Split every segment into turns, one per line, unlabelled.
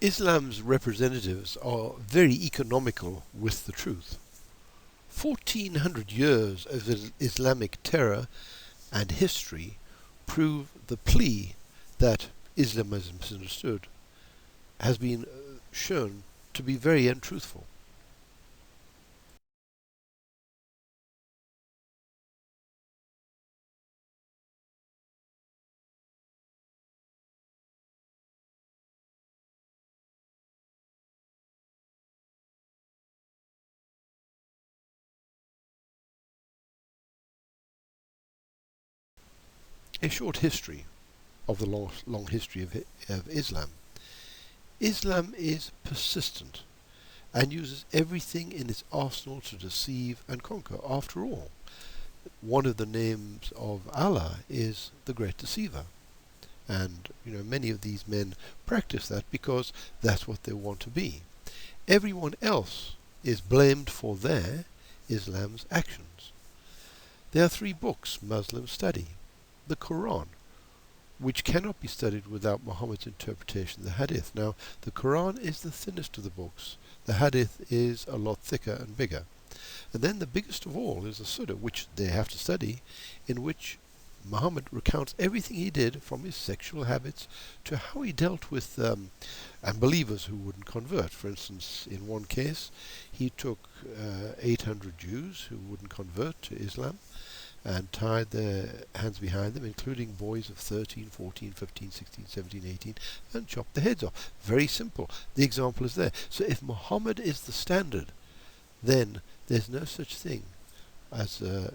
Islam's representatives are very economical with the truth. 1400 years of Islamic terror and history prove the plea that Islam is misunderstood has been shown to be very untruthful. A short history of the long history of Islam. Islam is persistent and uses everything in its arsenal to deceive and conquer. After all, one of the names of Allah is the Great Deceiver. And many of these men practice that because that's what they want to be. Everyone else is blamed for their, Islam's, actions. There are three books Muslims study. The Quran, which cannot be studied without Muhammad's interpretation of the Hadith. Now, the Quran is the thinnest of the books. The Hadith is a lot thicker and bigger. And then the biggest of all is the Sunnah, which they have to study, in which Muhammad recounts everything he did, from his sexual habits to how he dealt with unbelievers who wouldn't convert. For instance, in one case, he took 800 Jews who wouldn't convert to Islam and tied their hands behind them, including boys of 13, 14, 15, 16, 17, 18, and chopped their heads off. Very simple. The example is there. So if Muhammad is the standard, then there's no such thing as a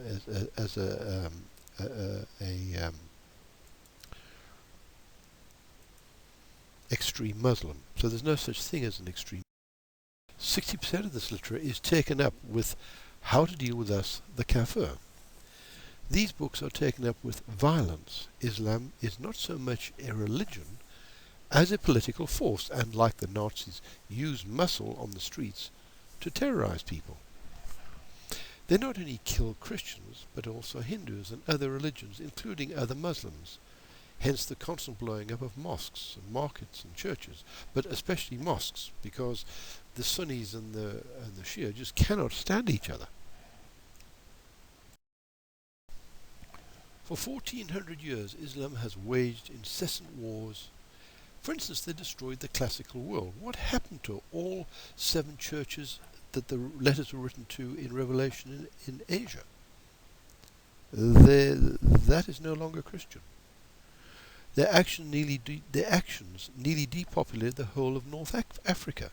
extreme Muslim. So there's no such thing as an extreme. 60% of this literature is taken up with how to deal with us, the kafir. These books are taken up with violence. Islam is not so much a religion as a political force, and like the Nazis, use muscle on the streets to terrorize people. They not only kill Christians, but also Hindus and other religions, including other Muslims. Hence the constant blowing up of mosques and markets and churches, but especially mosques, because the Sunnis and the Shia just cannot stand each other. For 1400 years, Islam has waged incessant wars. For instance, they destroyed the classical world. What happened to all 7 churches that the letters were written to in Revelation in Asia? That is no longer Christian. Their actions nearly depopulated the whole of North Africa,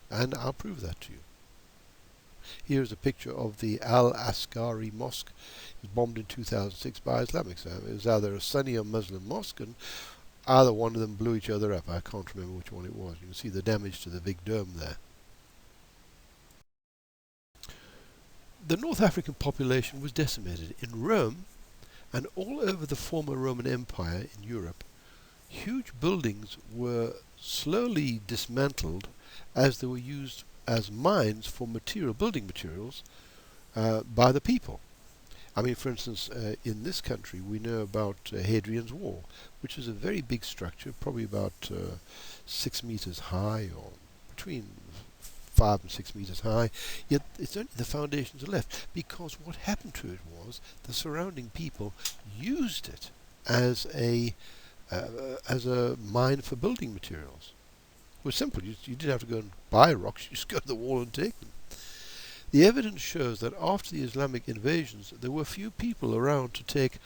and I'll prove that to you. Here is a picture of the Al-Askari Mosque. It was bombed in 2006 by Islamics. It was either a Sunni or Muslim mosque, and either one of them blew each other up. I can't remember which one it was. You can see the damage to the big dome there. The North African population was decimated. In Rome and all over the former Roman Empire in Europe, huge buildings were slowly dismantled as they were used as mines for building materials by the people. I mean, for instance, in this country we know about Hadrian's Wall, which is a very big structure, probably about 6 meters high, or between 5 and 6 meters high, yet it's only the foundations are left, because what happened to it was the surrounding people used it as a mine for building materials. It was simple. You didn't have to go and buy rocks. You just go to the wall and take them. The evidence shows that after the Islamic invasions, there were few people around to take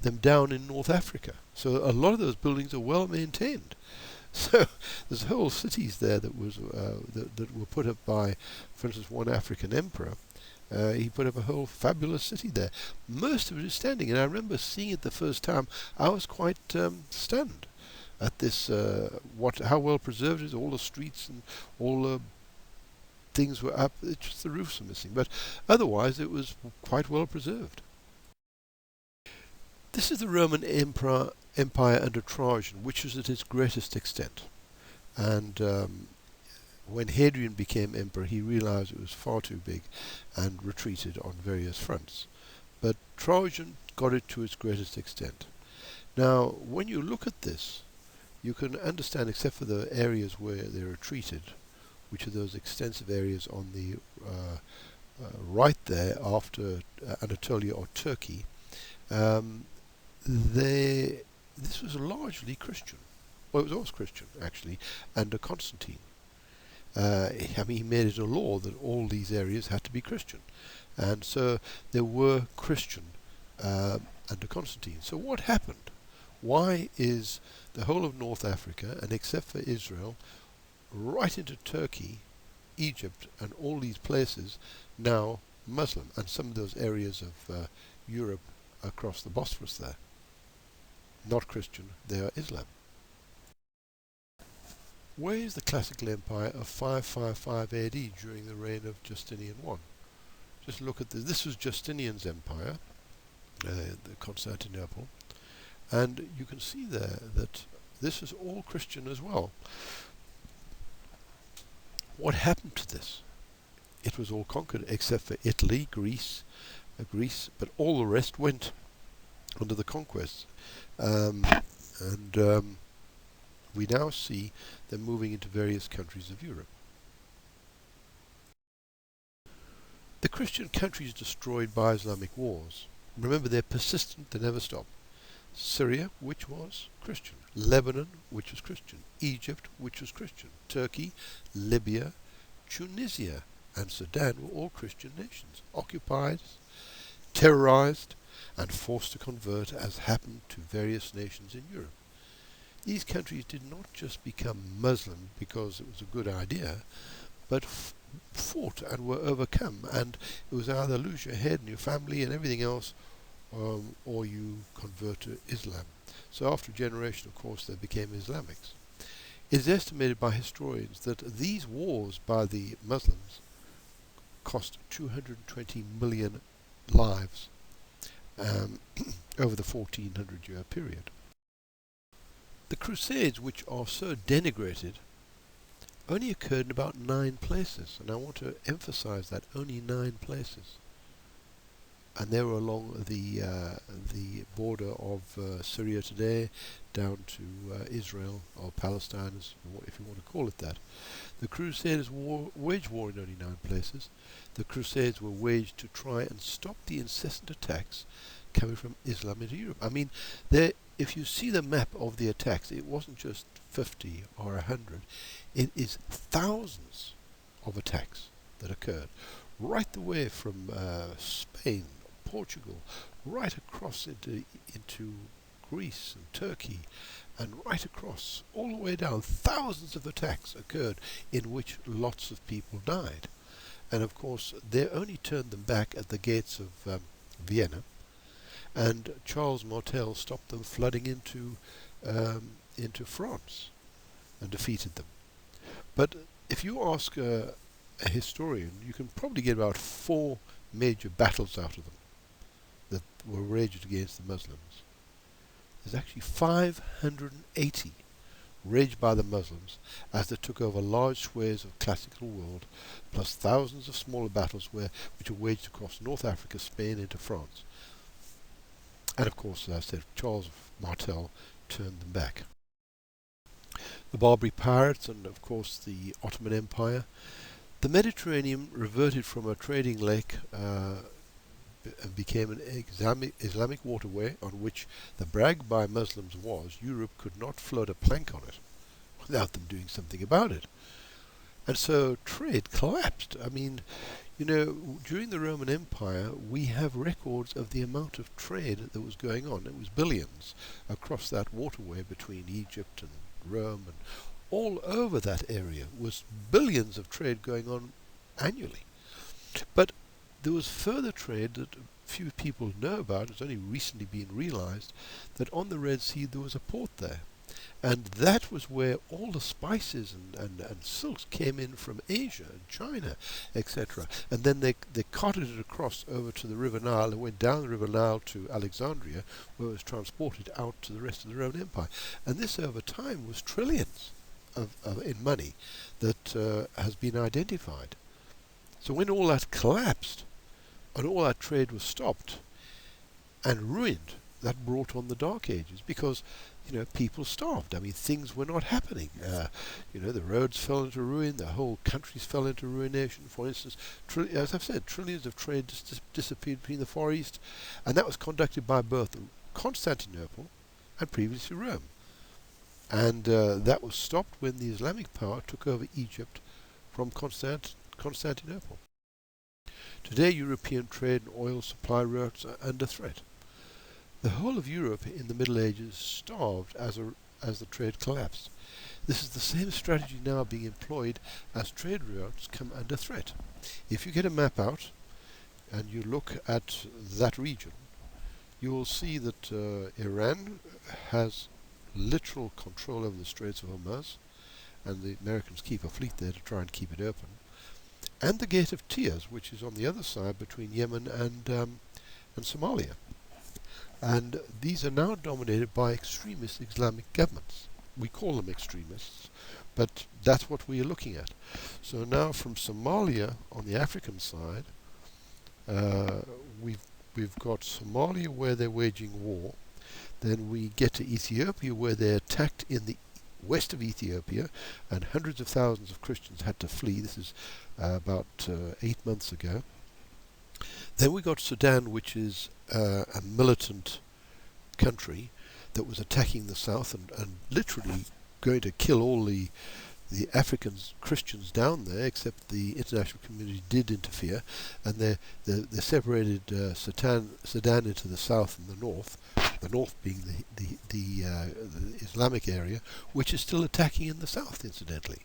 them down in North Africa. So a lot of those buildings are well maintained. So there's whole cities there that were put up by, for instance, one African emperor. He put up a whole fabulous city there. Most of it is standing, and I remember seeing it the first time. I was quite stunned at this, how well preserved it is. All the streets and all the things were up. It's just the roofs are missing, but otherwise it was quite well preserved. This is the Roman Empire under Trajan, which was at its greatest extent. And when Hadrian became emperor, he realized it was far too big and retreated on various fronts. But Trajan got it to its greatest extent. Now, when you look at this, You can understand, except for the areas where they retreated, which are those extensive areas on the right there after Anatolia or Turkey, um, this was largely Christian. Well, it was always Christian, actually, under Constantine. I mean, he made it a law that all these areas had to be Christian. And so they were Christian under Constantine. So what happened? Why is the whole of North Africa, and except for Israel, right into Turkey, Egypt, and all these places now Muslim, and some of those areas of Europe across the Bosphorus there? Not Christian, they are Islam. Where is the classical empire of 555 AD during the reign of Justinian I? Just look at this. This was Justinian's empire, the Constantinople, and you can see there that this is all Christian as well. What happened to this? It was all conquered except for Italy, Greece, but all the rest went under the conquests. And we now see them moving into various countries of Europe. The Christian countries destroyed by Islamic wars. Remember, they're persistent, they never stop. Syria, which was Christian. Lebanon, which was Christian. Egypt, which was Christian. Turkey, Libya, Tunisia, and Sudan were all Christian nations, occupied, terrorized, and forced to convert, as happened to various nations in Europe. These countries did not just become Muslim because it was a good idea, but fought and were overcome, and it was either lose your head and your family and everything else, or you convert to Islam. So after a generation, of course, they became Islamics. It is estimated by historians that these wars by the Muslims cost 220 million lives over the 1400-year period. The Crusades, which are so denigrated, only occurred in about 9 places, and I want to emphasize that, only 9 places. And they were along the border of Syria today, down to Israel or Palestine, if you want to call it that. The Crusaders waged war in only 9 places. The Crusades were waged to try and stop the incessant attacks coming from Islam into Europe. I mean, if you see the map of the attacks, it wasn't just 50 or 100. It is thousands of attacks that occurred, right the way from Spain, Portugal, right across into Greece and Turkey, and right across, all the way down. Thousands of attacks occurred in which lots of people died. And of course, they only turned them back at the gates of Vienna, and Charles Martel stopped them flooding into France and defeated them. But if you ask a historian, you can probably get about 4 major battles out of them that were waged against the Muslims. There's actually 580 waged by the Muslims as they took over large swathes of classical world, plus thousands of smaller battles which were waged across North Africa, Spain, into France. And of course, as I said, Charles Martel turned them back. The Barbary pirates and of course the Ottoman Empire. The Mediterranean reverted from a trading lake and became an Islamic waterway on which the brag by Muslims was Europe could not float a plank on it without them doing something about it. And so trade collapsed. I mean, you know, during the Roman Empire, we have records of the amount of trade that was going on. It was billions across that waterway between Egypt and Rome, and all over that area was billions of trade going on annually. But there was further trade that few people know about. It's only recently been realized that on the Red Sea there was a port there. And that was where all the spices and silks came in from Asia and China, etc. And then they carted it across over to the River Nile and went down the River Nile to Alexandria, where it was transported out to the rest of the Roman Empire. And this over time was trillions in money that has been identified. So when all that collapsed and all that trade was stopped and ruined, that brought on the Dark Ages, because people starved. I mean, things were not happening. The roads fell into ruin, the whole countries fell into ruination. For instance, as I've said, trillions of trade disappeared between the Far East, and that was conducted by both Constantinople and previously Rome. And that was stopped when the Islamic power took over Egypt from Constantinople. Today, European trade and oil supply routes are under threat. The whole of Europe in the Middle Ages starved as the trade collapsed. This is the same strategy now being employed as trade routes come under threat. If you get a map out and you look at that region, you will see that Iran has literal control over the Straits of Hormuz, and the Americans keep a fleet there to try and keep it open, and the Gate of Tears, which is on the other side between Yemen and Somalia. And these are now dominated by extremist Islamic governments. We call them extremists, but that's what we are looking at. So now from Somalia on the African side, uh, we've we've got Somalia where they're waging war. Then we get to Ethiopia where they're attacked in the west of Ethiopia, and hundreds of thousands of Christians had to flee. This is about 8 months ago. Then we got Sudan, which is a militant country that was attacking the south and literally going to kill all the African Christians down there, except the international community did interfere, and they separated Sudan into the south and the north being the Islamic area, which is still attacking in the south, incidentally,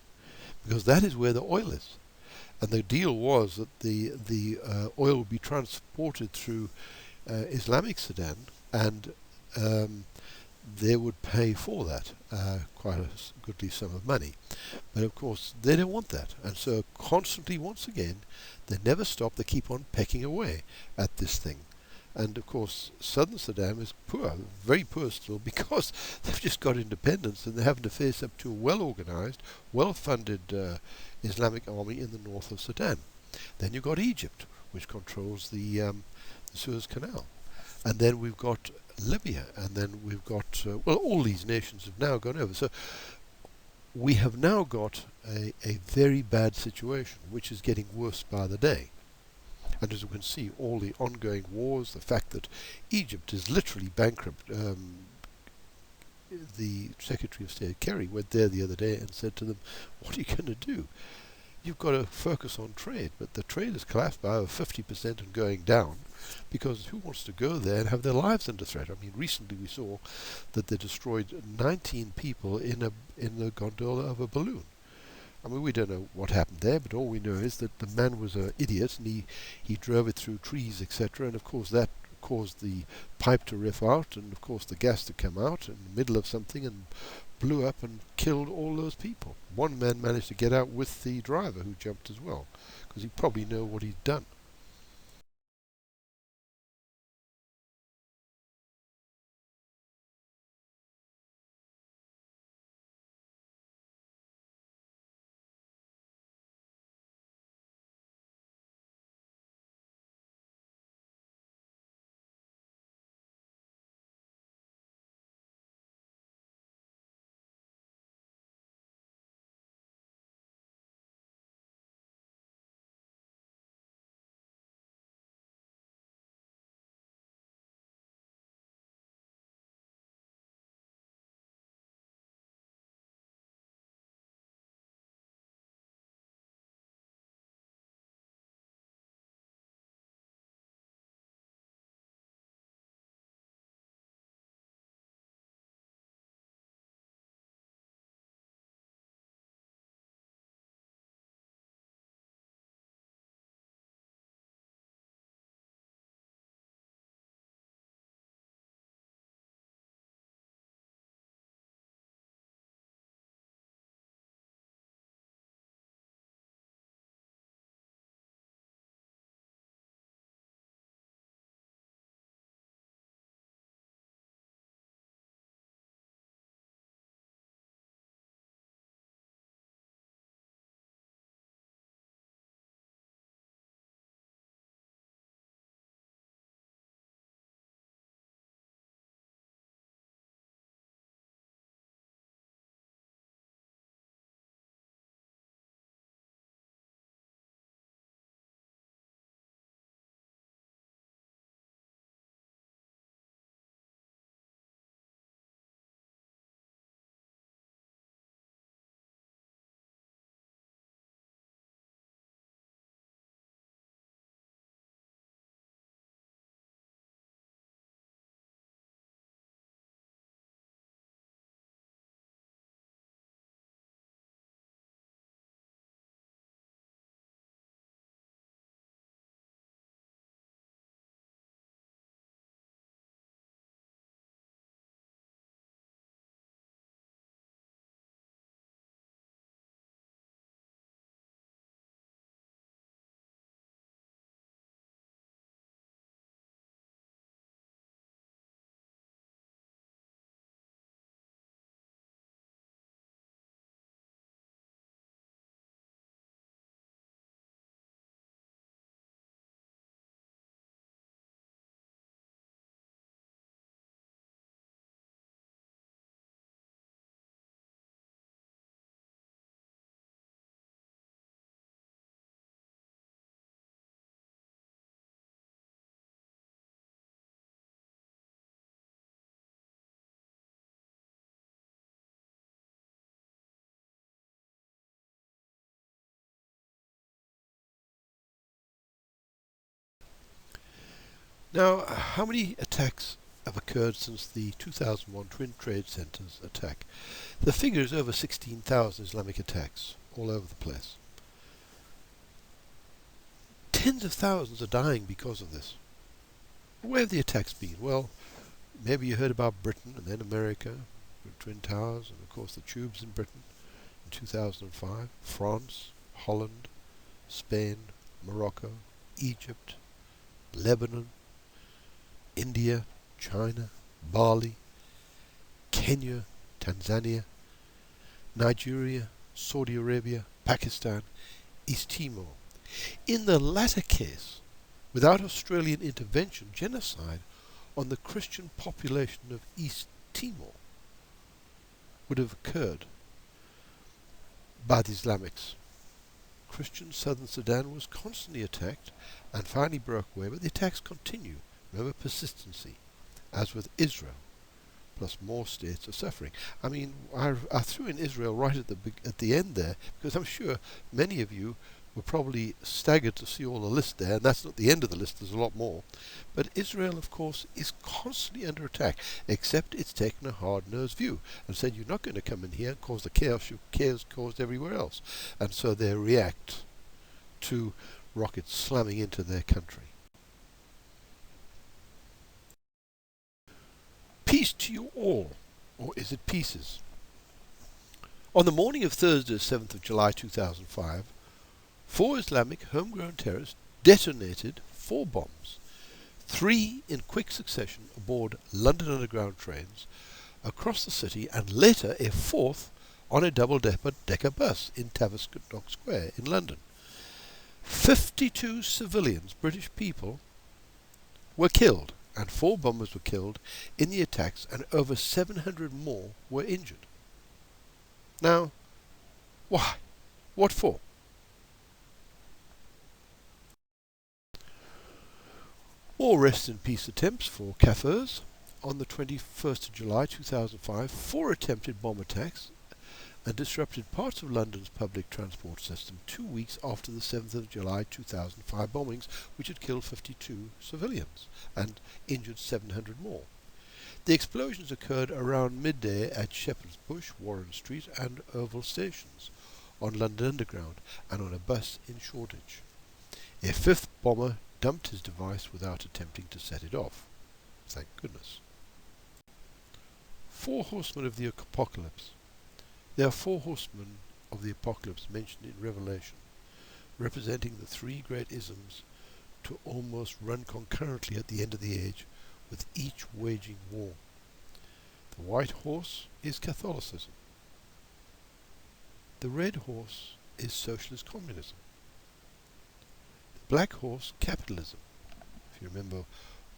because that is where the oil is. And the deal was that the oil would be transported through Islamic Sudan, and they would pay for that quite a goodly sum of money. But of course, they don't want that, and so constantly, once again, they never stop. They keep on pecking away at this thing. And of course, southern Sudan is poor, very poor still, because they've just got independence and they're having to face up to a well-organized, well-funded Islamic army in the north of Sudan. Then you've got Egypt, which controls the Suez Canal. And then we've got Libya, and then we've got, all these nations have now gone over. So we have now got a very bad situation, which is getting worse by the day. And as you can see, all the ongoing wars, the fact that Egypt is literally bankrupt. The Secretary of State Kerry went there the other day and said to them, "What are you going to do? You've got to focus on trade," but the trade has collapsed by over 50% and going down, because who wants to go there and have their lives under threat? I mean, recently we saw that they destroyed 19 people in a gondola of a balloon. I mean, we don't know what happened there, but all we know is that the man was an idiot and he drove it through trees, etc. And of course that caused the pipe to riff out, and of course the gas to come out in the middle of something and blew up and killed all those people. One man managed to get out with the driver, who jumped as well, because he probably knew what he'd done. Now, how many attacks have occurred since the 2001 Twin Trade Centers attack? The figure is over 16,000 Islamic attacks all over the place. Tens of thousands are dying because of this. Where have the attacks been? Well, maybe you heard about Britain and then America, the Twin Towers, and of course the tubes in Britain in 2005, France, Holland, Spain, Morocco, Egypt, Lebanon, India, China, Bali, Kenya, Tanzania, Nigeria, Saudi Arabia, Pakistan, East Timor. In the latter case, without Australian intervention, genocide on the Christian population of East Timor would have occurred by the Islamics. Christian southern Sudan was constantly attacked and finally broke away, but the attacks continue. Remember, persistency, as with Israel, plus more states are suffering. I mean, I threw in Israel right at the end there because I'm sure many of you were probably staggered to see all the list there, and that's not the end of the list, there's a lot more. But Israel, of course, is constantly under attack, except it's taken a hard-nosed view and said, you're not going to come in here and cause the chaos caused everywhere else. And so they react to rockets slamming into their country. Peace to you all, or is it pieces? On the morning of Thursday, 7th of July 2005, 4 Islamic homegrown terrorists detonated 4 bombs, 3 in quick succession aboard London Underground trains across the city, and later a 4th on a double-decker bus in Tavistock Square in London. 52 civilians, British people, were killed, and 4 bombers were killed in the attacks, and over 700 more were injured. Now, why? What for? More rest in peace attempts for Kafirs. On the 21st of July 2005, 4 attempted bomb attacks and disrupted parts of London's public transport system 2 weeks after the 7th of July 2005 bombings, which had killed 52 civilians and injured 700 more. The explosions occurred around midday at Shepherd's Bush, Warren Street and Oval stations, on London Underground and on a bus in Shoreditch. A 5th bomber dumped his device without attempting to set it off. Thank goodness. 4 horsemen of the apocalypse. There are 4 horsemen of the apocalypse mentioned in Revelation, representing the 3 great isms to almost run concurrently at the end of the age, with each waging war. The white horse is Catholicism. The red horse is socialist communism. Black horse, capitalism. If you remember,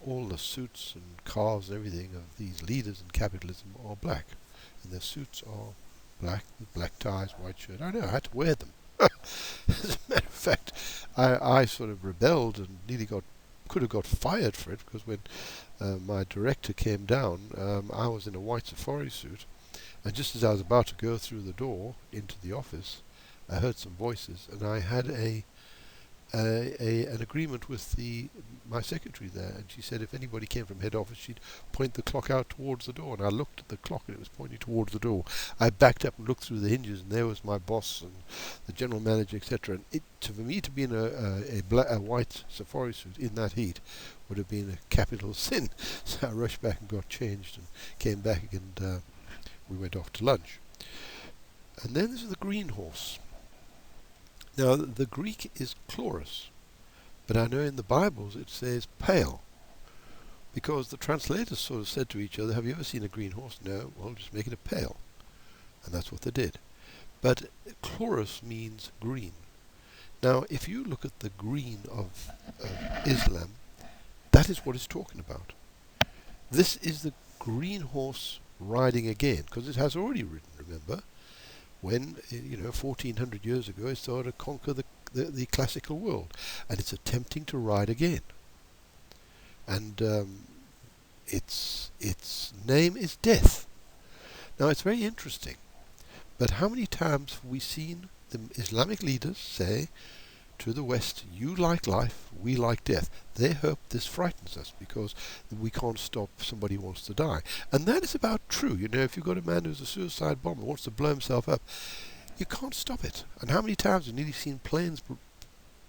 all the suits and cars and everything of these leaders in capitalism are black, and their suits are black with black ties, white shirt. I know, I had to wear them. As a matter of fact, I sort of rebelled and nearly could have got fired for it, because when my director came down, I was in a white safari suit, and just as I was about to go through the door into the office, I heard some voices, and I had an agreement with my secretary there, and she said if anybody came from head office, she'd point the clock out towards the door, and I looked at the clock and it was pointing towards the door. I backed up and looked through the hinges, and there was my boss and the general manager, etc. And for me to be in a white safari suit in that heat would have been a capital sin. So I rushed back and got changed and came back, and we went off to lunch. And then there's the green horse. Now, the Greek is chloros, but I know in the Bibles it says pale, because the translators sort of said to each other, have you ever seen a green horse? No, well, just make it a pale. And that's what they did. But chloros means green. Now, if you look at the green of Islam, that is what it's talking about. This is the green horse riding again, because it has already ridden, remember, when, 1400 years ago, it started to conquer the classical world, and it's attempting to ride again. And its name is death. Now, it's very interesting, but how many times have we seen the Islamic leaders say, to the West, you like life, we like death. They hope this frightens us because we can't stop somebody who wants to die. And that is about true. You know, if you've got a man who's a suicide bomber, wants to blow himself up, you can't stop it. And how many times have you nearly seen planes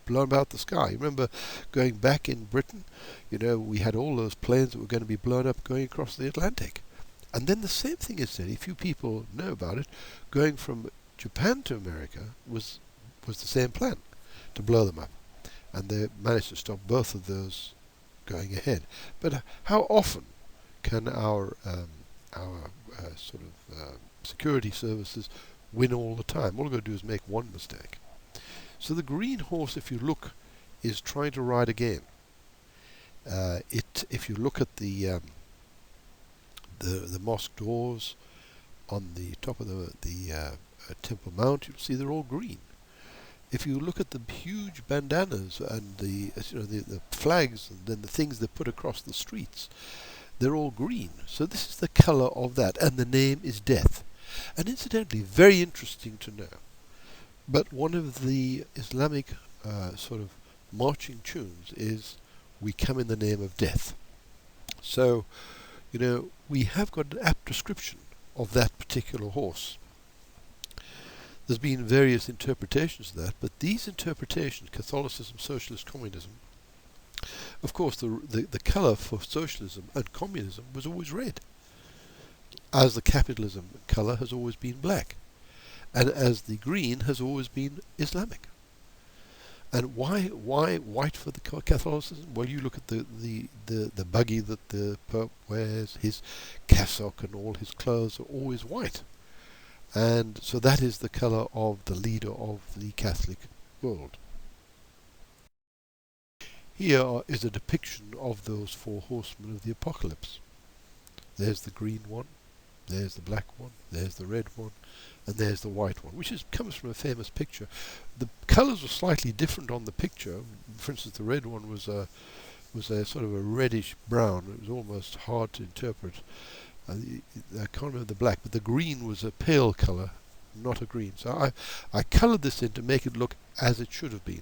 blown about the sky? You remember going back in Britain, you know, we had all those planes that were going to be blown up going across the Atlantic. And then the same thing is said, if you people know about it, going from Japan to America was the same plan, to blow them up. And they managed to stop both of those going ahead. But how often can our security services win all the time? All we've got to do is make one mistake. So the green horse, if you look, is trying to ride again. If you look at the mosque doors on the top of the Temple Mount, you'll see they're all green. If you look at the huge bandanas and the flags and then the things they put across the streets, they're all green. So this is the color of that, and the name is death. And incidentally, very interesting to know, but one of the Islamic marching tunes is "We come in the name of death." So, you know, we have got an apt description of that particular horse. There's been various interpretations of that, but these interpretations, Catholicism, Socialist, Communism, of course the colour for Socialism and Communism was always red, as the capitalism colour has always been black, and as the green has always been Islamic. And why white for the Catholicism? Well, you look at the buggy that the Pope wears, his cassock and all his clothes are always white. And so that is the colour of the leader of the Catholic world. Here is a depiction of those four horsemen of the apocalypse. There's the green one, there's the black one, there's the red one, and there's the white one, which comes from a famous picture. The colours were slightly different on the picture. For instance, the red one was a sort of a reddish brown. It was almost hard to interpret. I can't remember the black, but the green was a pale colour, not a green. So I coloured this in to make it look as it should have been.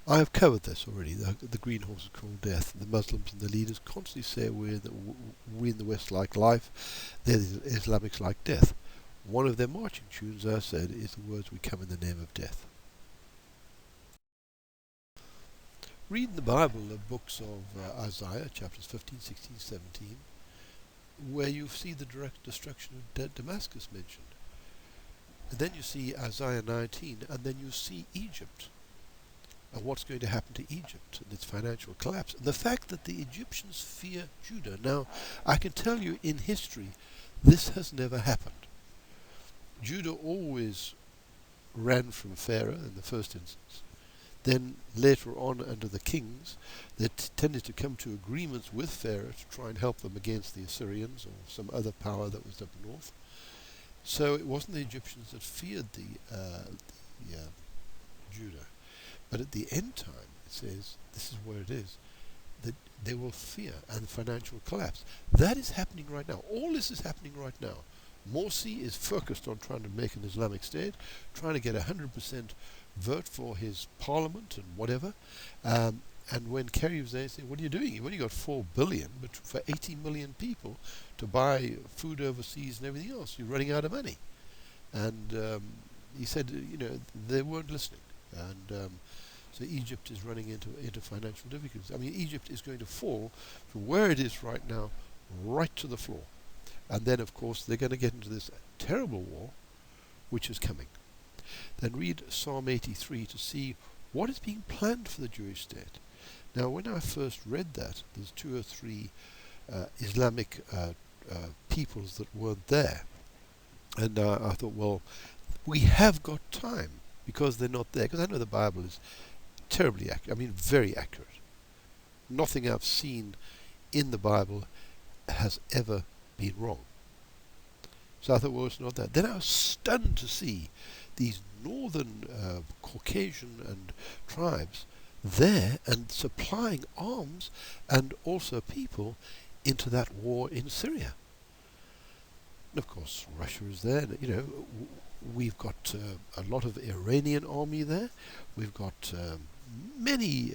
I have covered this already. The green horse is called death. The Muslims and the leaders constantly say we in the West like life, the Islamics like death. One of their marching tunes, I said, is the words "We come in the name of death." Read in the Bible the books of Isaiah, chapters 15, 16, 17, where you see the direct destruction of Damascus mentioned. And then you see Isaiah 19, and then you see Egypt, and what's going to happen to Egypt and its financial collapse. And the fact that the Egyptians fear Judah. Now, I can tell you in history, this has never happened. Judah always ran from Pharaoh in the first instance. Then later on, under the kings, they tended to come to agreements with Pharaoh to try and help them against the Assyrians or some other power that was up north. So it wasn't the Egyptians that feared Judah. But at the end time, it says, this is where it is, that they will fear and financial collapse. That is happening right now. All this is happening right now. Morsi is focused on trying to make an Islamic state, trying to get 100% vote for his parliament and whatever. And when Kerry was there, he said, "What are you doing? You've only got 4 billion, but for 80 million people to buy food overseas and everything else, you're running out of money." And he said, you know, they weren't listening. And so Egypt is running into financial difficulties. I mean, Egypt is going to fall from where it is right now, right to the floor. And then, of course, they're going to get into this terrible war, which is coming. Then read Psalm 83 to see what is being planned for the Jewish state. Now, when I first read that, there's 2 or 3 Islamic peoples that weren't there. And I thought, well, we have got time because they're not there. Because I know the Bible is terribly accurate. I mean, very accurate. Nothing I've seen in the Bible has ever been wrong. So I thought, well, it's not that. Then I was stunned to see these northern Caucasian and tribes there and supplying arms and also people into that war in Syria. And of course, Russia is there. We've got a lot of Iranian army there. We've got many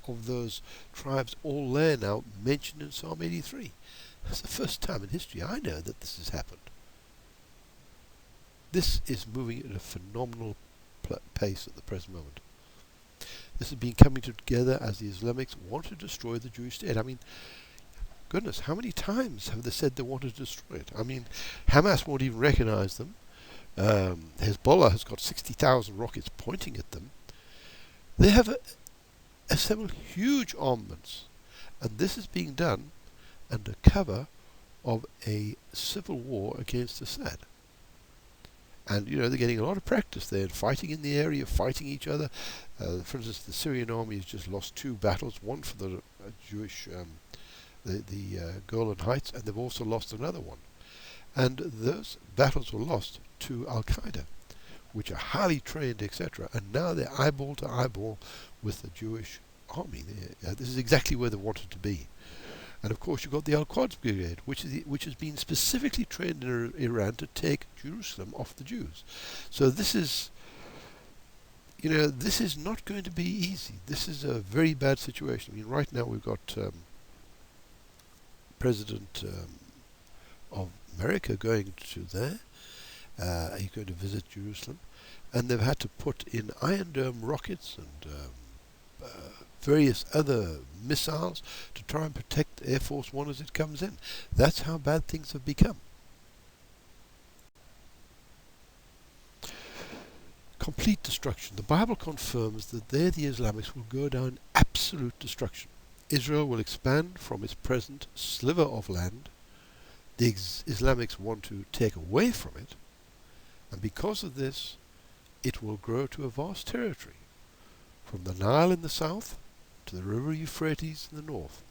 of those tribes all there now mentioned in Psalm 83. That's the first time in history I know that this has happened. This is moving at a phenomenal pace at the present moment. This has been coming together as the Islamics want to destroy the Jewish state. I mean, goodness, how many times have they said they want to destroy it? I mean, Hamas won't even recognize them. Hezbollah has got 60,000 rockets pointing at them. They have assembled huge armaments, and this is being done under cover of a civil war against Assad. And they're getting a lot of practice there, fighting in the area, fighting each other. For instance, the Syrian army has just lost 2 battles, one for the Jewish, the Golan Heights, and they've also lost another one. And those battles were lost to Al Qaeda, which are highly trained, etc. And now they're eyeball to eyeball with the Jewish army. This is exactly where they wanted to be. And of course, you've got the Al-Quds Brigade, which has been specifically trained in Iran to take Jerusalem off the Jews. So this is not going to be easy. This is a very bad situation. I mean, right now we've got President of America going to there. He's going to visit Jerusalem, and they've had to put in Iron Dome rockets and various other missiles to try and protect Air Force One as it comes in. That's how bad things have become. Complete destruction. The Bible confirms that there the Islamics will go down absolute destruction. Israel will expand from its present sliver of land. The Islamics want to take away from it, and because of this, it will grow to a vast territory, from the Nile in the south to the river Euphrates in the north,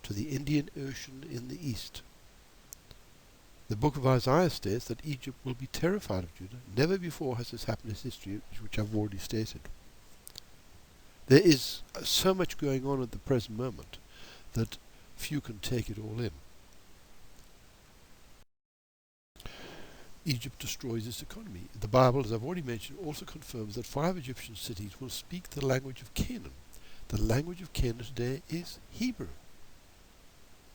to the Indian Ocean in the east. The book of Isaiah states that Egypt will be terrified of Judah. Never before has this happened in history, which I've already stated. There is so much going on at the present moment that few can take it all in. Egypt destroys its economy. The Bible, as I've already mentioned, also confirms that 5 Egyptian cities will speak the language of Canaan. The language of Canaan today is Hebrew.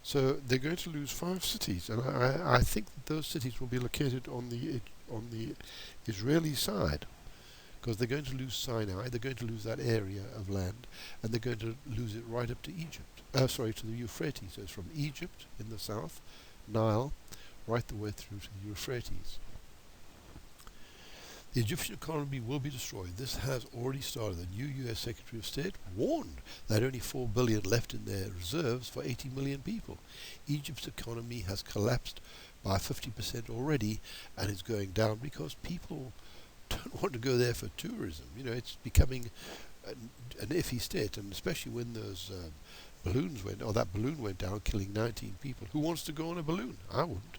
So they're going to lose 5 cities, and I think that those cities will be located on the Israeli side, because they're going to lose Sinai, they're going to lose that area of land, and they're going to lose it right up to Egypt. To the Euphrates. So it's from Egypt in the south, Nile, right the way through to the Euphrates. The Egyptian economy will be destroyed. This has already started. The new US Secretary of State warned that only $4 billion left in their reserves for 80 million people. Egypt's economy has collapsed by 50% already and is going down because people don't want to go there for tourism. It's becoming an iffy state, and especially when those that balloon went down, killing 19 people. Who wants to go on a balloon? I wouldn't.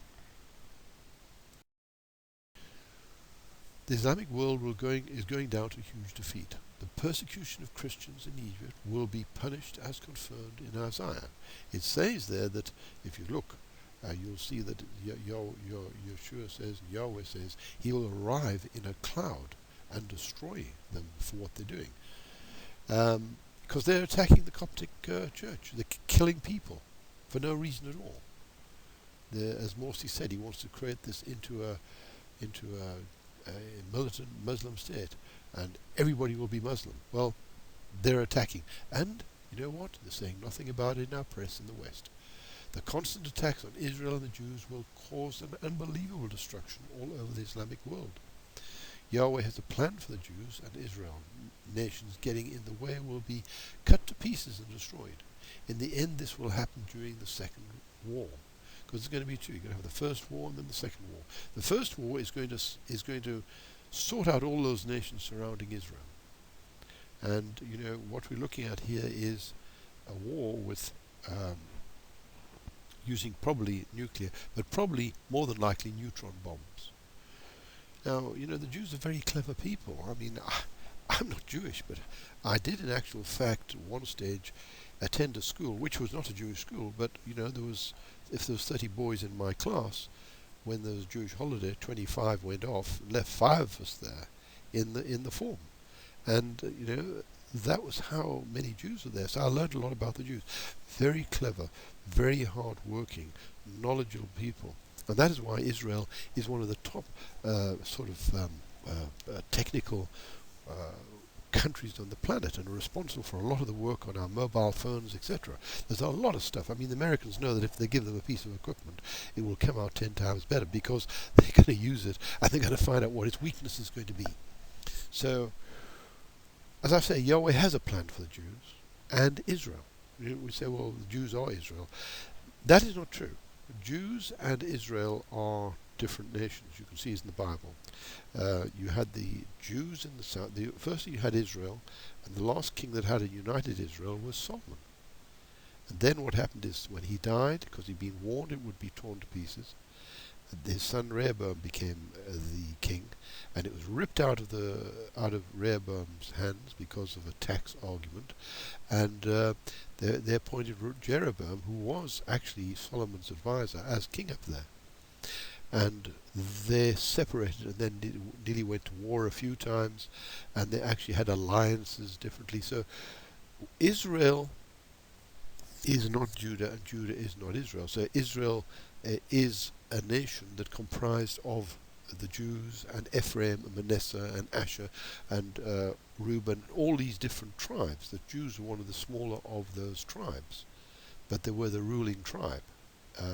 The Islamic world is going down to huge defeat. The persecution of Christians in Egypt will be punished as confirmed in Isaiah. It says there that if you look, you'll see that Yeshua says, Yahweh says, he will arrive in a cloud and destroy them for what they're doing. Because they're attacking the Coptic church. They're killing people for no reason at all. As Morsi said, he wants to create this into a militant Muslim state, and everybody will be Muslim. Well, they're attacking, and you know what? They're saying nothing about it in our press in the West. The constant attacks on Israel and the Jews will cause an unbelievable destruction all over the Islamic world. Yahweh has a plan for the Jews and Israel. Nations getting in the way will be cut to pieces and destroyed. In the end, this will happen during the second war, because it's going to be 2. You're going to have the first war and then the second war. The first war is going to sort out all those nations surrounding Israel. And what we're looking at here is a war with using probably nuclear, but probably more than likely neutron bombs. Now, the Jews are very clever people. I mean, I'm not Jewish, but I did in actual fact at one stage attend a school, which was not a Jewish school, but if there was 30 boys in my class, when there was a Jewish holiday, 25 went off and left 5 of us there in the form. And that was how many Jews were there. So I learned a lot about the Jews. Very clever, very hard-working, knowledgeable people. And that is why Israel is one of the top technical uh, countries on the planet, and are responsible for a lot of the work on our mobile phones, etc. There's a lot of stuff. I mean, the Americans know that if they give them a piece of equipment, it will come out 10 times better, because they're going to use it and they're going to find out what its weakness is going to be. So, as I say, Yahweh has a plan for the Jews and Israel. We say, well, the Jews are Israel. That is not true. Jews and Israel are different nations. You can see it in the Bible. You had the Jews in the south. Firstly, you had Israel, and the last king that had a united Israel was Solomon. And then what happened is, when he died, because he'd been warned it would be torn to pieces, his son Rehoboam became the king, and it was ripped out of Rehoboam's hands because of a tax argument, and they appointed Jeroboam, who was actually Solomon's advisor, as king up there. And they separated, and then nearly went to war a few times, and they actually had alliances differently. So Israel is not Judah, and Judah is not Israel. So Israel is a nation that comprised of the Jews and Ephraim and Manasseh and Asher and Reuben, all these different tribes. The Jews were one of the smaller of those tribes, but they were the ruling tribe,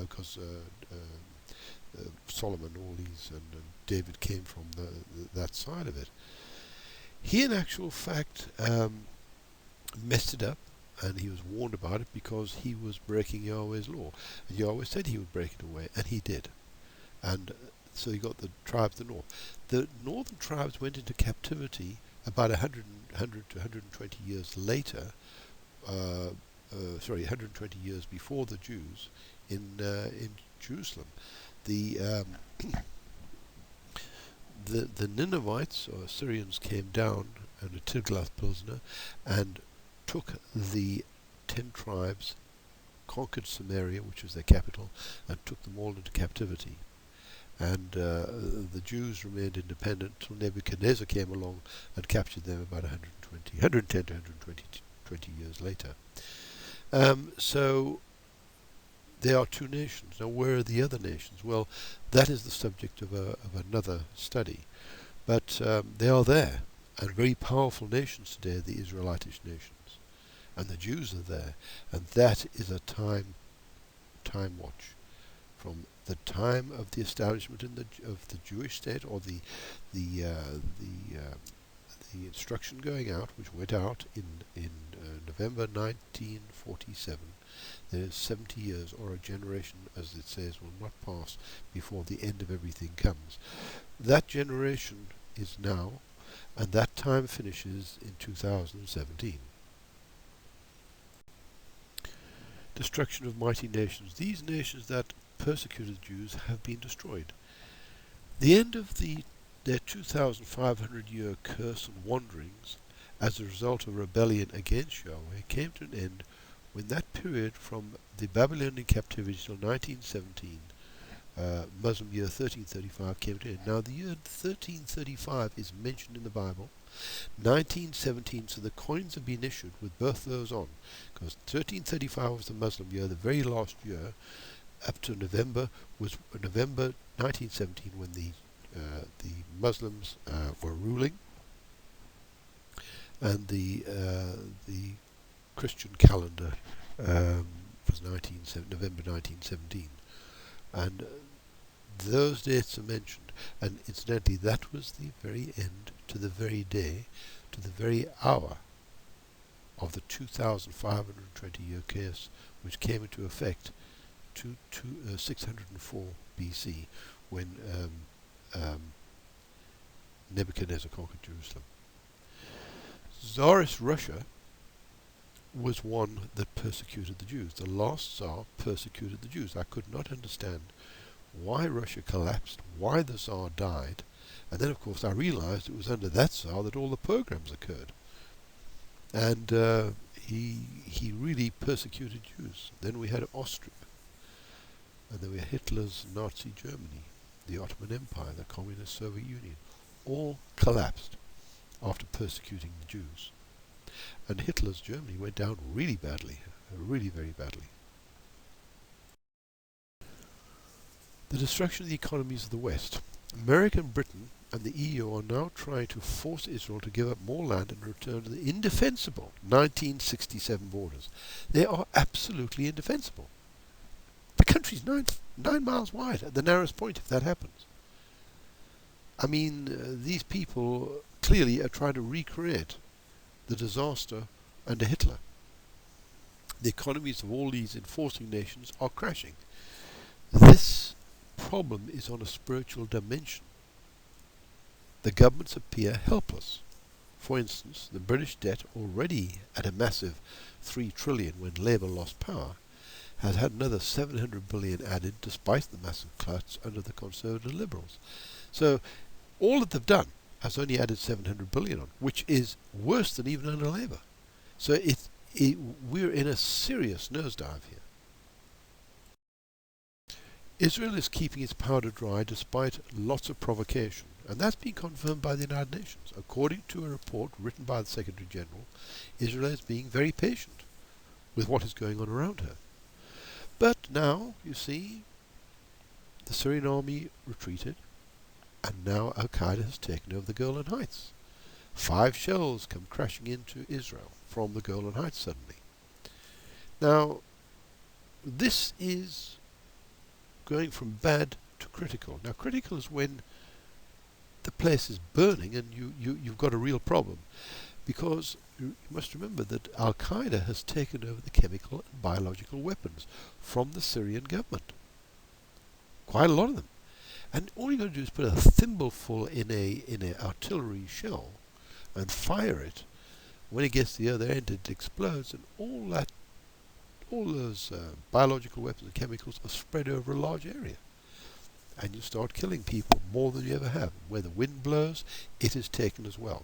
because Solomon, all these, and David came from that side of it. He, in actual fact, messed it up, and he was warned about it because he was breaking Yahweh's law. And Yahweh said he would break it away, and he did. And so you got the tribes of the north. The northern tribes went into captivity about 100 to 120 years later. 120 years before the Jews in Jerusalem. The Ninevites, or Assyrians, came down under Tiglath-Pileser and took the 10 tribes, conquered Samaria, which was their capital, and took them all into captivity. And the Jews remained independent until Nebuchadnezzar came along and captured them about 110 to 120 years later. So there are two nations. Now, where are the other nations? Well, that is the subject of another study. But they are there, and very powerful nations today, the Israelitish nations. And the Jews are there, and that is a time watch. From the time of the establishment of the Jewish state, or the instruction going out, which went out in November 1947. There's 70 years, or a generation, as it says, will not pass before the end of everything comes. That generation is now, and that time finishes in 2017. Destruction of mighty nations. These nations that persecuted Jews have been destroyed. The end of their 2,500-year curse and wanderings as a result of rebellion against Yahweh came to an end when that period from the Babylonian captivity till 1917, Muslim year 1335, came to an end. Now the year 1335 is mentioned in the Bible. 1917, so the coins have been issued with both those on, because 1335 was the Muslim year, the very last year, up to November 1917, when the Muslims were ruling, and the Christian calendar was November 1917, and those dates are mentioned. And incidentally, that was the very end, to the very day, to the very hour of the 2,520-year curse, which came into effect 604 BC, when Nebuchadnezzar conquered Jerusalem. Tsarist Russia was one that persecuted the Jews. The last Tsar persecuted the Jews. I could not understand why Russia collapsed, why the Tsar died, and then of course I realized it was under that Tsar that all the pogroms occurred. And he really persecuted Jews. Then we had Austria, and then we had Hitler's Nazi Germany. the Ottoman Empire, the Communist Soviet Union, all collapsed after persecuting the Jews. And Hitler's Germany went down really badly, really very badly. The destruction of the economies of the West. America and Britain and the EU are now trying to force Israel to give up more land and return to the indefensible 1967 borders. They are absolutely indefensible. The country's nine miles wide at the narrowest point if that happens. I mean, these people clearly are trying to recreate the disaster under Hitler. The economies of all these enforcing nations are crashing. This problem is on a spiritual dimension. The governments appear helpless. For instance, the British debt, already at a massive 3 trillion when Labour lost power, has had another 700 billion added despite the massive cuts under the Conservative Liberals. So all that they've done has only added 700 billion on, which is worse than even under Labour. So we're in a serious nosedive here. Israel is keeping its powder dry despite lots of provocation, and that's been confirmed by the United Nations. According to a report written by the Secretary General, Israel is being very patient with what is going on around her. But now, you see, the Syrian army retreated, and now Al-Qaeda has taken over the Golan Heights. 5 shells come crashing into Israel from the Golan Heights suddenly. Now, this is going from bad to critical. Now, critical is when the place is burning and you've got a real problem, because you must remember that Al-Qaeda has taken over the chemical and biological weapons from the Syrian government. Quite a lot of them. And all you've got to do is put a thimbleful in a artillery shell and fire it. When it gets to the other end, it explodes, and all those biological weapons and chemicals are spread over a large area. And you start killing people more than you ever have. Where the wind blows, it is taken as well.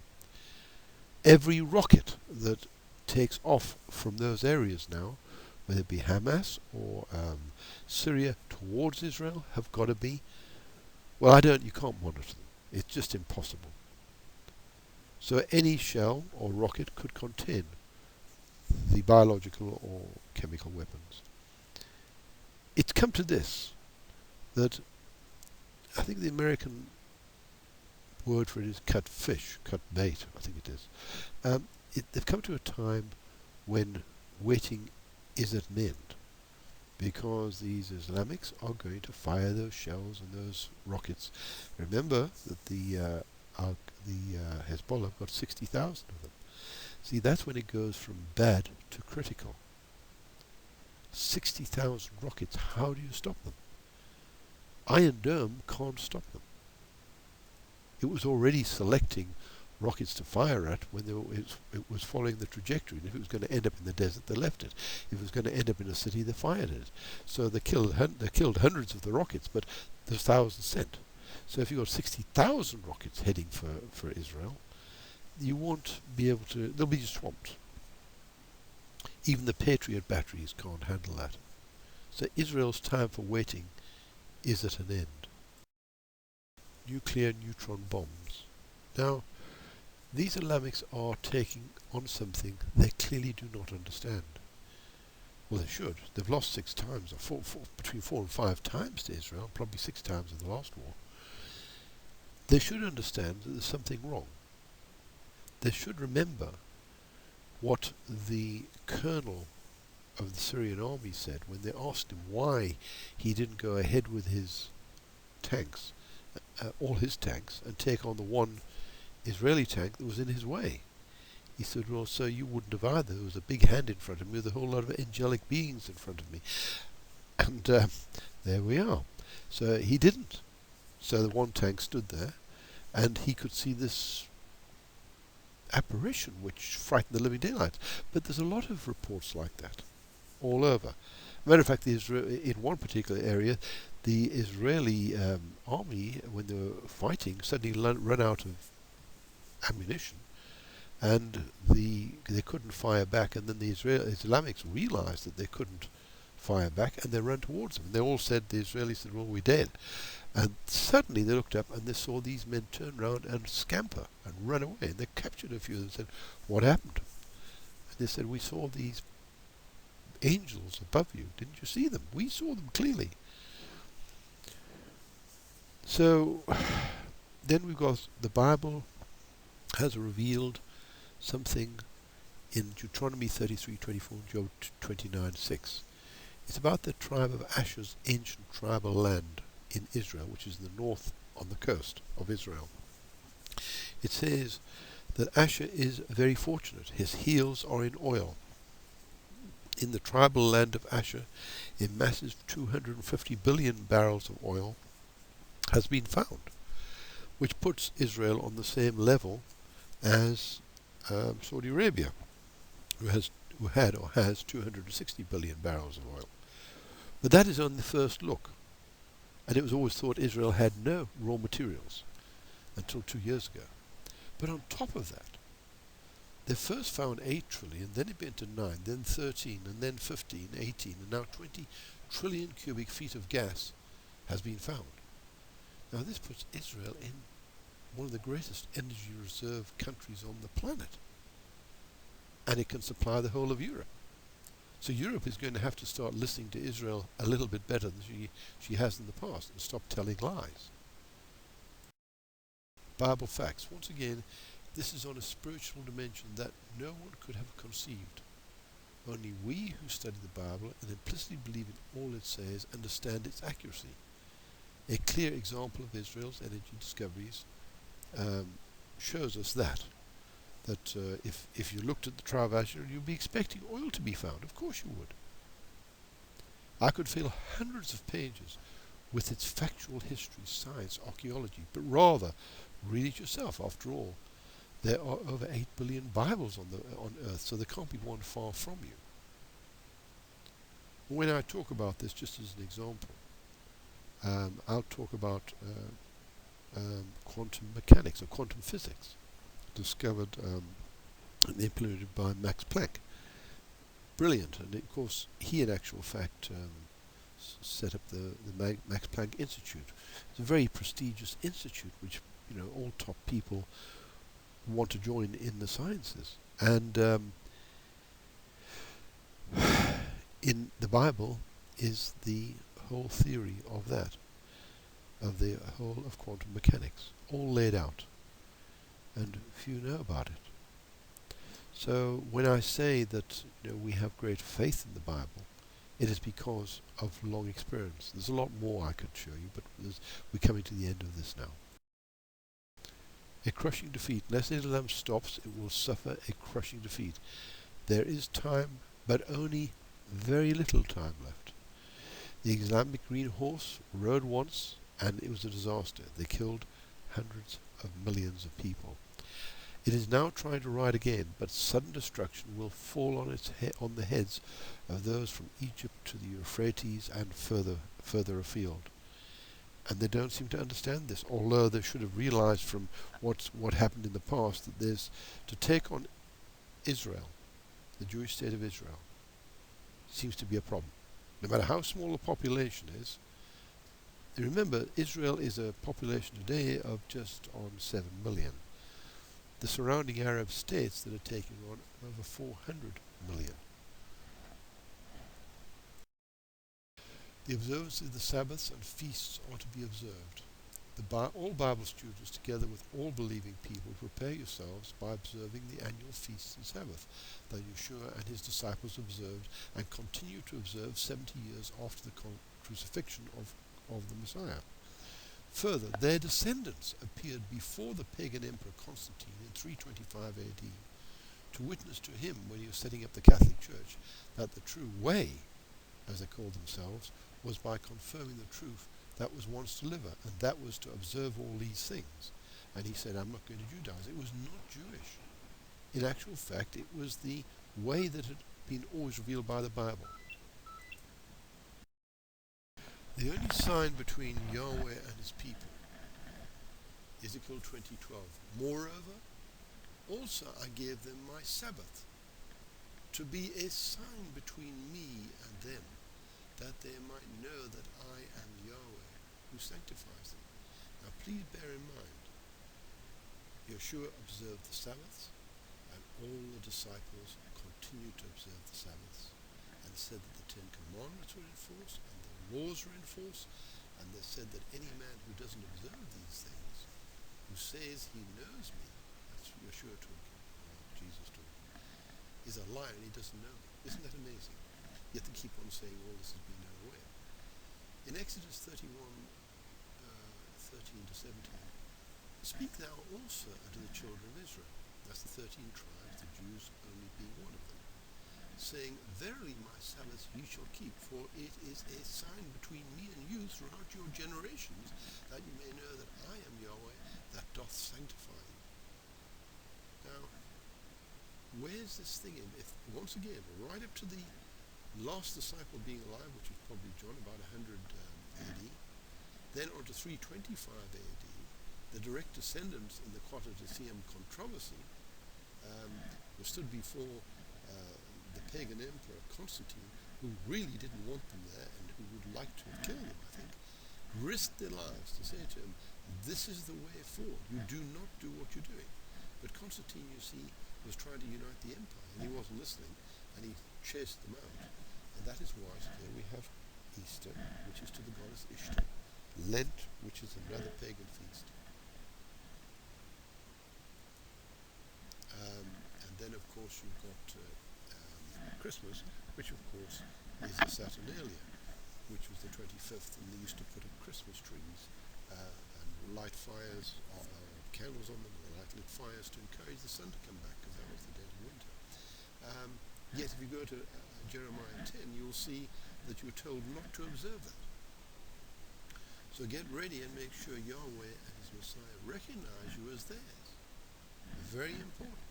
Every rocket that takes off from those areas now, whether it be Hamas or Syria towards Israel, have got to be, well, you can't monitor them. It's just impossible. So any shell or rocket could contain the biological or chemical weapons. It's come to this, that I think the American word for it is cut fish, cut bait, I think it is. They've come to a time when waiting is at an end, because these Islamics are going to fire those shells and those rockets. Remember that the Hezbollah have got 60,000 of them. See, that's when it goes from bad to critical. 60,000 rockets, how do you stop them? Iron Dome can't stop them. It was already selecting rockets to fire at when it was following the trajectory. And if it was going to end up in the desert, they left it. If it was going to end up in a city, they fired it. So they killed hundreds of the rockets, but there's thousands sent. So if you've got 60,000 rockets heading for Israel, you won't be able to, they'll be swamped. Even the Patriot batteries can't handle that. So Israel's time for waiting is at an end. Nuclear neutron bombs. Now, these Islamics are taking on something they clearly do not understand. Well, they should. They've lost 6 times, or between 4 and 5 times to Israel, probably 6 times in the last war. They should understand that there's something wrong. They should remember what the colonel of the Syrian army said when they asked him why he didn't go ahead with his tanks, all his tanks, and take on the one Israeli tank that was in his way. He said, well, sir, you wouldn't have either. There was a big hand in front of me with a whole lot of angelic beings in front of me. And there we are. So he didn't. So the one tank stood there, and he could see this apparition which frightened the living daylights. But there's a lot of reports like that all over. Matter of fact, in one particular area, the Israeli army, when they were fighting, suddenly ran out of ammunition, and they couldn't fire back. And then the Islamics realized that they couldn't fire back, and they ran towards them. And they all said, the Israelis said, well, we're dead. And suddenly they looked up and they saw these men turn around and scamper and run away. And they captured a few of them and said, what happened? And they said, we saw these angels above you. Didn't you see them? We saw them clearly. So then we've got the Bible has revealed something in Deuteronomy 33:24 and Job 29:6. It's about the tribe of Asher's ancient tribal land in Israel, which is in the north on the coast of Israel. It says that Asher is very fortunate. His heels are in oil. In the tribal land of Asher, a massive 250 billion barrels of oil has been found, which puts Israel on the same level as Saudi Arabia, who had or has 260 billion barrels of oil. But that is on the first look, and it was always thought Israel had no raw materials until 2 years ago. But on top of that, they first found 8 trillion, then it went to 9, then 13, and then 15, 18, and now 20 trillion cubic feet of gas has been found. Now this puts Israel in one of the greatest energy reserve countries on the planet. And it can supply the whole of Europe. So Europe is going to have to start listening to Israel a little bit better than she has in the past and stop telling lies. Bible facts. Once again, this is on a spiritual dimension that no one could have conceived. Only we who study the Bible and implicitly believe in all it says understand its accuracy. A clear example of Israel's energy discoveries shows us that if you looked at the tribe of Asher, you'd be expecting oil to be found. Of course you would. I could fill hundreds of pages with its factual history, science, archaeology, but rather read it yourself. After all, there are over 8 billion Bibles on earth, so there can't be one far from you. When I talk about this, just as an example, I'll talk about quantum mechanics or quantum physics, discovered and implemented by Max Planck. Brilliant, and of course he in actual fact set up the Max Planck Institute. It's a very prestigious institute which all top people want to join in the sciences. And in the Bible is the whole theory of that, of the whole of quantum mechanics, all laid out, and few know about it. So when I say that we have great faith in the Bible, it is because of long experience. There's a lot more I could show you, but we're coming to the end of this now. A crushing defeat. Unless Islam stops, it will suffer a crushing defeat. There is time, but only very little time left. The Islamic green horse rode once, and it was a disaster. They killed hundreds of millions of people. It is now trying to ride again, but sudden destruction will fall on the heads of those from Egypt to the Euphrates and further afield. And they don't seem to understand this, although they should have realized from what happened in the past that there's to take on Israel, the Jewish state of Israel, seems to be a problem. No matter how small the population is. Remember, Israel is a population today of just on 7 million. The surrounding Arab states that are taking on over 400 million. The observance of the Sabbaths and feasts are to be observed. All Bible students, together with all believing people, prepare yourselves by observing the annual feasts and Sabbath that Yeshua and his disciples observed and continue to observe 70 years after the crucifixion of the Messiah. Further, their descendants appeared before the pagan emperor Constantine in 325 AD to witness to him when he was setting up the Catholic Church that the true way, as they called themselves, was by confirming the truth that was once delivered, and that was to observe all these things. And he said, I'm not going to Judaize. It was not Jewish. In actual fact, it was the way that had been always revealed by the Bible. The only sign between Yahweh and his people, Ezekiel 20:12. Moreover, also I gave them my Sabbath, to be a sign between me and them, that they might know that I am Yahweh, who sanctifies them. Now please bear in mind, Yeshua observed the Sabbaths, and all the disciples continued to observe the Sabbaths, and said that the Ten Commandments were in force, and the laws were in force, and they said that any man who doesn't observe these things, who says he knows me, that's Yeshua talking, Jesus talking, is a liar and he doesn't know me. Isn't that amazing? Yet they keep on saying all this has been done away. In Exodus 31, 13 to 17, speak thou also unto the children of Israel, that's the 13 tribes, the Jews only being one of them, saying, verily my Sabbaths ye shall keep, for it is a sign between me and you throughout your generations, that you may know that I am Yahweh, that doth sanctify you. Now, where's this thing in? If, once again, right up to the last disciple being alive, which was probably John, about 100 AD, then on to 325 AD, the direct descendants in the Quaternary controversy were stood before the pagan emperor Constantine, who really didn't want them there and who would like to have killed them, I think, risked their lives to say to him, this is the way forward, you do not do what you're doing. But Constantine, you see, was trying to unite the empire, and he wasn't listening, and he chased them out. And that is why today we have Easter, which is to the goddess Ishtar, Lent, which is another pagan feast, and then of course you've got Christmas, which of course is the Saturnalia, which was the 25th, and they used to put up Christmas trees and light fires, candles on them, and light lit fires to encourage the sun to come back, because that was the dead of winter. Yet if you go to Jeremiah 10, you'll see that you're told not to observe that. So get ready and make sure Yahweh and his Messiah recognize you as theirs. Very important.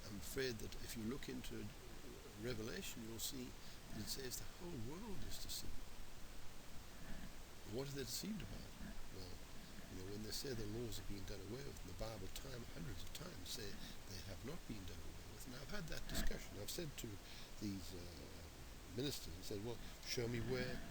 I'm afraid that if you look into Revelation, you'll see that it says the whole world is deceived. What are they deceived about? Well, when they say the laws are being done away with, in the Bible hundreds of times say they have not been done away with. And I've had that discussion. I've said to these ministers and said, well, show me where